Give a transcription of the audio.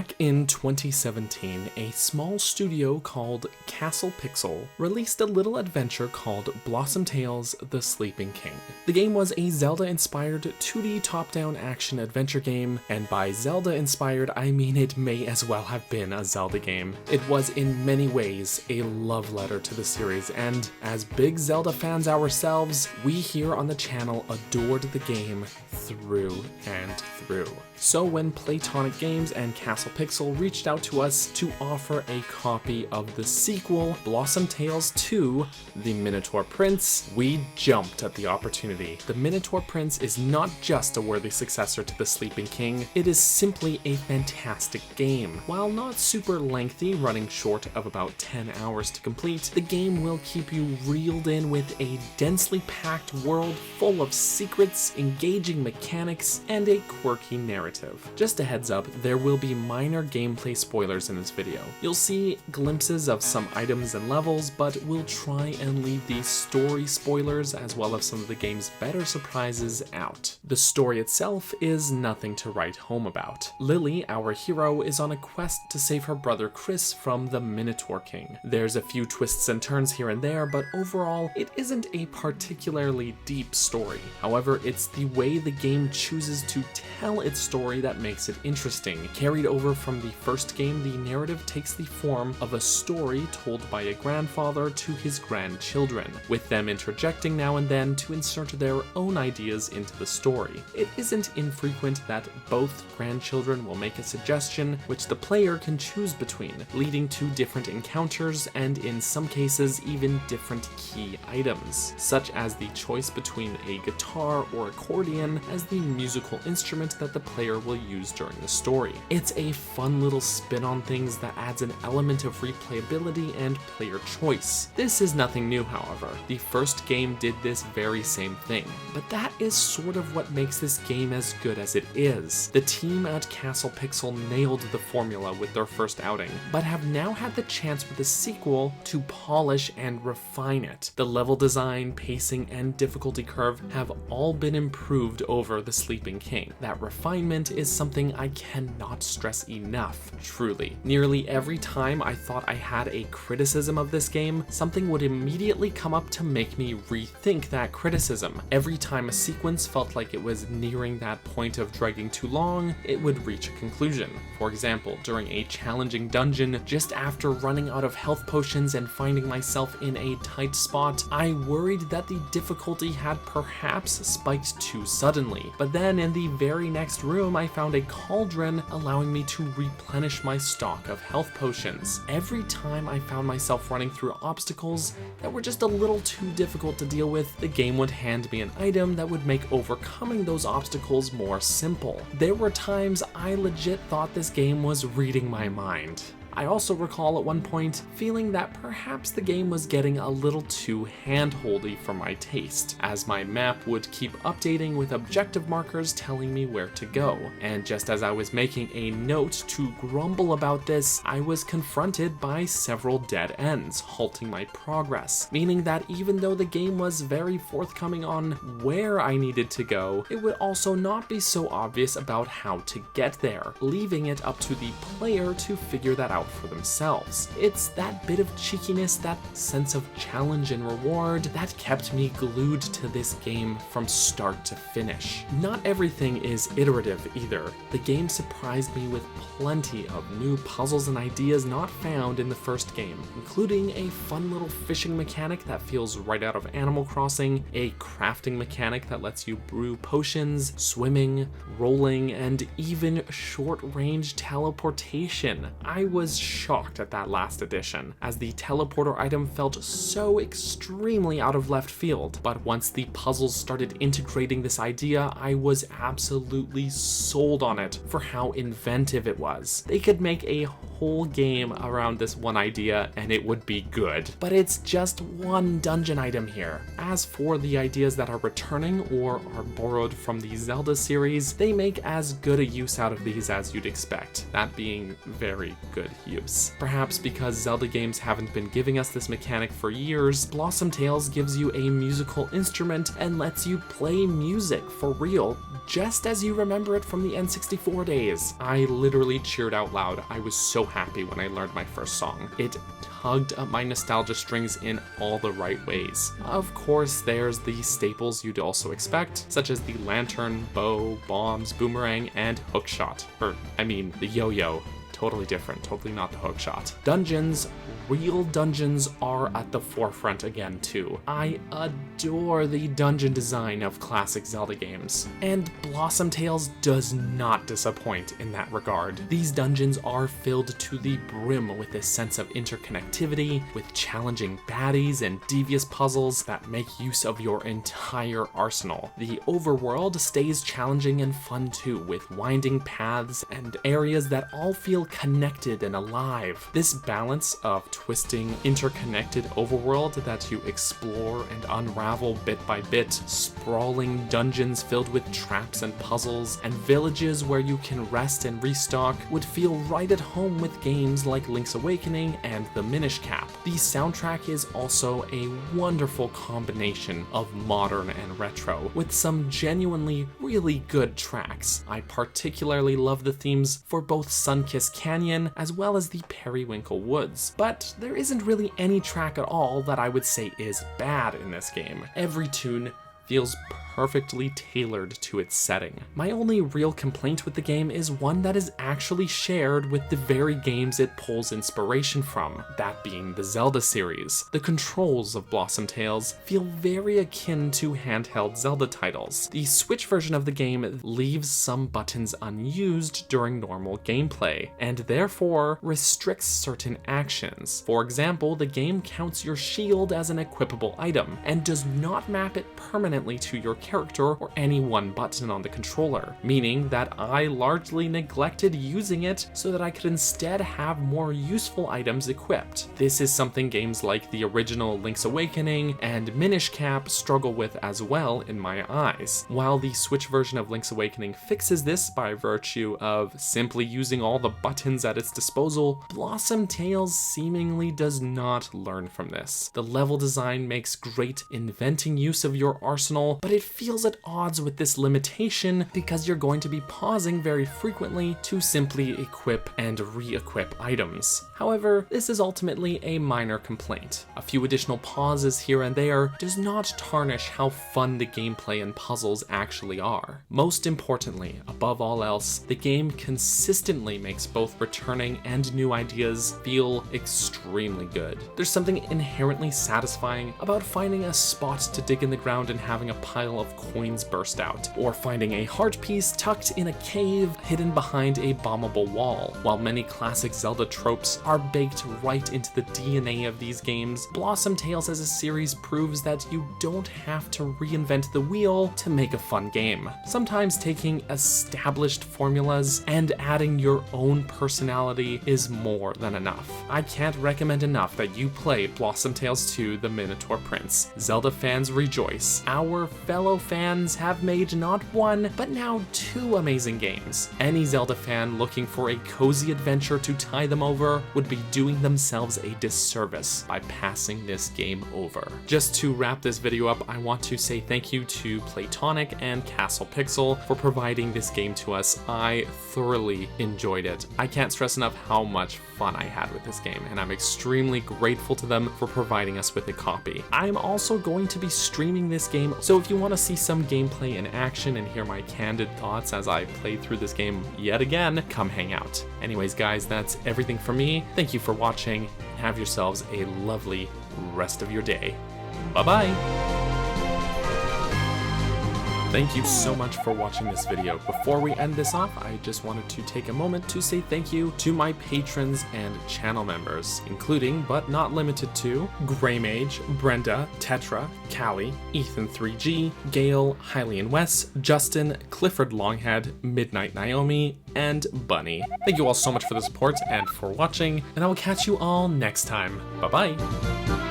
Back in 2017, a small studio called CastlePixel released a little adventure called Blossom Tales: The Sleeping King. The game was a Zelda-inspired 2D top-down action adventure game, and by Zelda-inspired I mean it may as well have been a Zelda game. It was in many ways a love letter to the series, and as big Zelda fans ourselves, we here on the channel adored the game through and through. So when Playtonic Games and CastlePixel reached out to us to offer a copy of the sequel, Blossom Tales 2, The Minotaur Prince, we jumped at the opportunity. The Minotaur Prince is not just a worthy successor to The Sleeping King, it is simply a fantastic game. While not super lengthy, running short of about 10 hours to complete, the game will keep you reeled in with a densely packed world full of secrets, engaging mechanics, and a quirky narrative. Just a heads up, there will be minor gameplay spoilers in this video. You'll see glimpses of some items and levels, but we'll try and leave the story spoilers as well as some of the game's better surprises out. The story itself is nothing to write home about. Lily, our hero, is on a quest to save her brother Chris from the Minotaur King. There's a few twists and turns here and there, but overall, it isn't a particularly deep story. However, it's the way the game chooses to tell its story that makes it interesting. Carried over from the first game, the narrative takes the form of a story told by a grandfather to his grandchildren, with them interjecting now and then to insert their own ideas into the story. It isn't infrequent that both grandchildren will make a suggestion which the player can choose between, leading to different encounters and in some cases even different key items, such as the choice between a guitar or accordion as the musical instrument that the player will use during the story. It's a fun little spin on things that adds an element of replayability and player choice. This is nothing new, however. The first game did this very same thing, but that is sort of what makes this game as good as it is. The team at CastlePixel nailed the formula with their first outing, but have now had the chance with the sequel to polish and refine it. The level design, pacing, and difficulty curve have all been improved over The Sleeping King. That refinement is something I cannot stress enough, truly. Nearly every time I thought I had a criticism of this game, something would immediately come up to make me rethink that criticism. Every time a sequence felt like it was nearing that point of dragging too long, it would reach a conclusion. For example, during a challenging dungeon, just after running out of health potions and finding myself in a tight spot, I worried that the difficulty had perhaps spiked too suddenly. But then in the very next room, I found a cauldron allowing me to replenish my stock of health potions. Every time I found myself running through obstacles that were just a little too difficult to deal with, the game would hand me an item that would make overcoming those obstacles more simple. There were times I legit thought this game was reading my mind. I also recall at one point feeling that perhaps the game was getting a little too hand-holdy for my taste, as my map would keep updating with objective markers telling me where to go. And just as I was making a note to grumble about this, I was confronted by several dead ends, halting my progress, meaning that even though the game was very forthcoming on where I needed to go, it would also not be so obvious about how to get there, leaving it up to the player to figure that out for themselves. It's that bit of cheekiness, that sense of challenge and reward that kept me glued to this game from start to finish. Not everything is iterative either. The game surprised me with plenty of new puzzles and ideas not found in the first game, including a fun little fishing mechanic that feels right out of Animal Crossing, a crafting mechanic that lets you brew potions, swimming, rolling, and even short-range teleportation. I was shocked at that last addition, as the teleporter item felt so extremely out of left field, but once the puzzles started integrating this idea, I was absolutely sold on it for how inventive it was. They could make a whole game around this one idea and it would be good, but it's just one dungeon item here. As for the ideas that are returning or are borrowed from the Zelda series, they make as good a use out of these as you'd expect, that being very good use. Perhaps because Zelda games haven't been giving us this mechanic for years, Blossom Tales gives you a musical instrument and lets you play music for real, just as you remember it from the N64 days. I literally cheered out loud. I was so happy when I learned my first song. It tugged up my nostalgia strings in all the right ways. Of course, there's the staples you'd also expect, such as the lantern, bow, bombs, boomerang, and hookshot. The yo-yo. Totally different, totally not the hookshot. Dungeons, real dungeons, are at the forefront again too. I adore the dungeon design of classic Zelda games, and Blossom Tales does not disappoint in that regard. These dungeons are filled to the brim with a sense of interconnectivity, with challenging baddies and devious puzzles that make use of your entire arsenal. The overworld stays challenging and fun too, with winding paths and areas that all feel connected and alive. This balance of twisting, interconnected overworld that you explore and unravel bit by bit, sprawling dungeons filled with traps and puzzles, and villages where you can rest and restock would feel right at home with games like Link's Awakening and the Minish Cap. The soundtrack is also a wonderful combination of modern and retro, with some genuinely really good tracks. I particularly love the themes for both Sunkissed Canyon as well as the Periwinkle Woods, but there isn't really any track at all that I would say is bad in this game. Every tune feels perfectly tailored to its setting. My only real complaint with the game is one that is actually shared with the very games it pulls inspiration from, that being the Zelda series. The controls of Blossom Tales feel very akin to handheld Zelda titles. The Switch version of the game leaves some buttons unused during normal gameplay, and therefore restricts certain actions. For example, the game counts your shield as an equipable item, and does not map it permanently to your character or any one button on the controller, meaning that I largely neglected using it so that I could instead have more useful items equipped. This is something games like the original Link's Awakening and Minish Cap struggle with as well in my eyes. While the Switch version of Link's Awakening fixes this by virtue of simply using all the buttons at its disposal, Blossom Tales seemingly does not learn from this. The level design makes great inventing use of your arsenal, but it feels at odds with this limitation because you're going to be pausing very frequently to simply equip and re-equip items. However, this is ultimately a minor complaint. A few additional pauses here and there does not tarnish how fun the gameplay and puzzles actually are. Most importantly, above all else, the game consistently makes both returning and new ideas feel extremely good. There's something inherently satisfying about finding a spot to dig in the ground and having a pile of coins burst out, or finding a heart piece tucked in a cave hidden behind a bombable wall. While many classic Zelda tropes are baked right into the DNA of these games, Blossom Tales as a series proves that you don't have to reinvent the wheel to make a fun game. Sometimes taking established formulas and adding your own personality is more than enough. I can't recommend enough that you play Blossom Tales 2: The Minotaur Prince. Zelda fans rejoice. Our fellow fans have made not one, but now two amazing games. Any Zelda fan looking for a cozy adventure to tie them over would be doing themselves a disservice by passing this game over. Just to wrap this video up, I want to say thank you to Playtonic and CastlePixel for providing this game to us. I thoroughly enjoyed it. I can't stress enough how much fun I had with this game, and I'm extremely grateful to them for providing us with a copy. I'm also going to be streaming this game, so if you want to see some gameplay in action and hear my candid thoughts as I play through this game yet again, come hang out. Anyways guys, that's everything for me. Thank you for watching, and have yourselves a lovely rest of your day. Bye-bye! Thank you so much for watching this video. Before we end this off, I just wanted to take a moment to say thank you to my patrons and channel members, including, but not limited to, Greymage, Brenda, Tetra, Callie, Ethan3G, Gail, Hylian Wes, Justin, Clifford Longhead, Midnight Naomi, and Bunny. Thank you all so much for the support and for watching, and I will catch you all next time. Bye-bye!